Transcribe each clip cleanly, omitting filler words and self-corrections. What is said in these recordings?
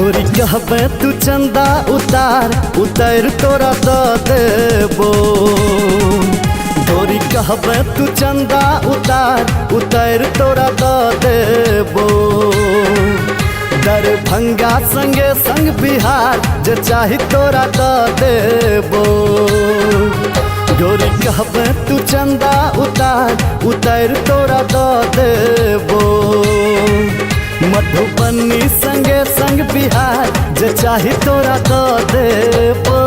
ढोरी कहबे तू चंदा उतार उतर तोरा द देबो। ढोरी कहबे तू चंदा उतार उतर तोरा द देबो। दरभंगा संगे संग बिहार जे चाही तोरा द देबो। ढोरी कहबे तू चंदा उतार उतर तोरा द देबो। मधुबनी संगे संग बिहार जे चाही तोरा द देबो।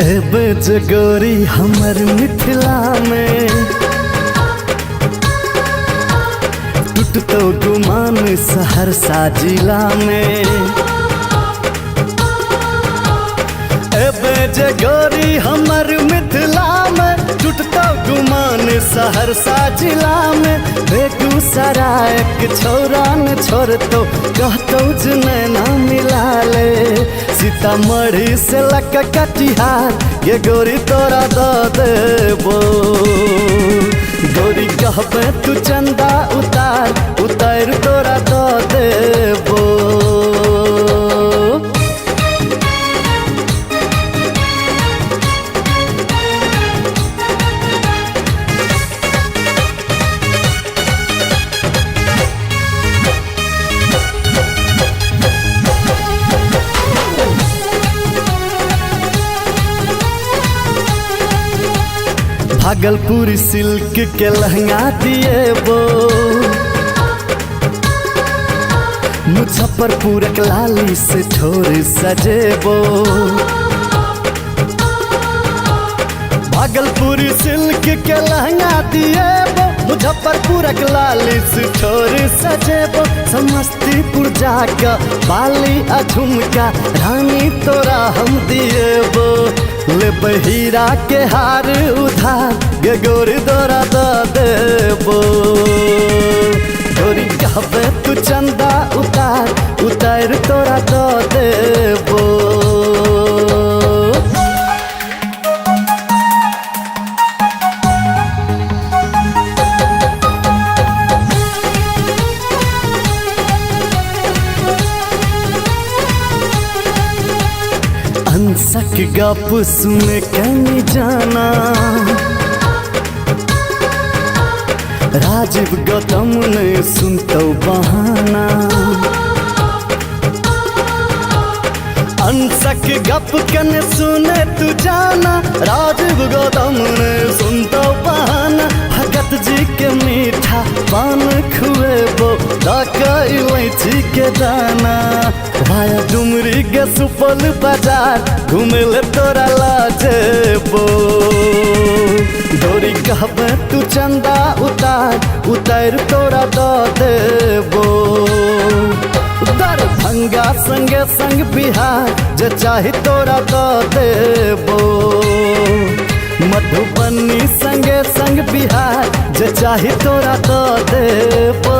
एबे जगोरी हमर मिथिला में टूटतो गुमान सहरसा जिला में। एबे जगोरी हमर मिथिला में टूटतो गुमान सहरसा जिला में। बेगूसराय के छोरा न छोड़तो कहतो नैना मिला ले। सीतामढ़ी से लक कटिहार ये गोरी तोरा द देबो। गोरी कहबे तू चंदा उतार उतर तोरा द देबो। भागलपुरी सिल्क के लहंगा दिएबो। मुजफ्फरपुर के लाली से ठोर सजेबो। भागलपुरी सिल्क के लहंगा दिएबो। मुजफ्फरपुर के लाली से ठोर सजेबो। समस्तीपुर जाका बाली आ झुमका रानी तोरा हम दिएबो। ले बहिरा के हार उधार गे गोरी तोरा द देबो। गोरी कहबे तू चंदा उतार उतर तोरा द देबो। अंसक गप सुन कनी जाना राजीव गौतम ने सुनतो बहाना। अंसक गप कन सुने तू जाना राजीव गौतम ने सुनतो बहाना। भगत जी के मीठा पान खुएबो डाका इलायची के दाना। भाया डुमरी के सुपौल बाजार घूमे ले तोरा लाजेबो। ढोरी कहबे तू चंदा उतर तोरा द देबो। दरभंगा संगे संग बिहार जे चाही तोरा द देबो। मधुबनी संगे संग बिहार जे चाही तोरा द देबो।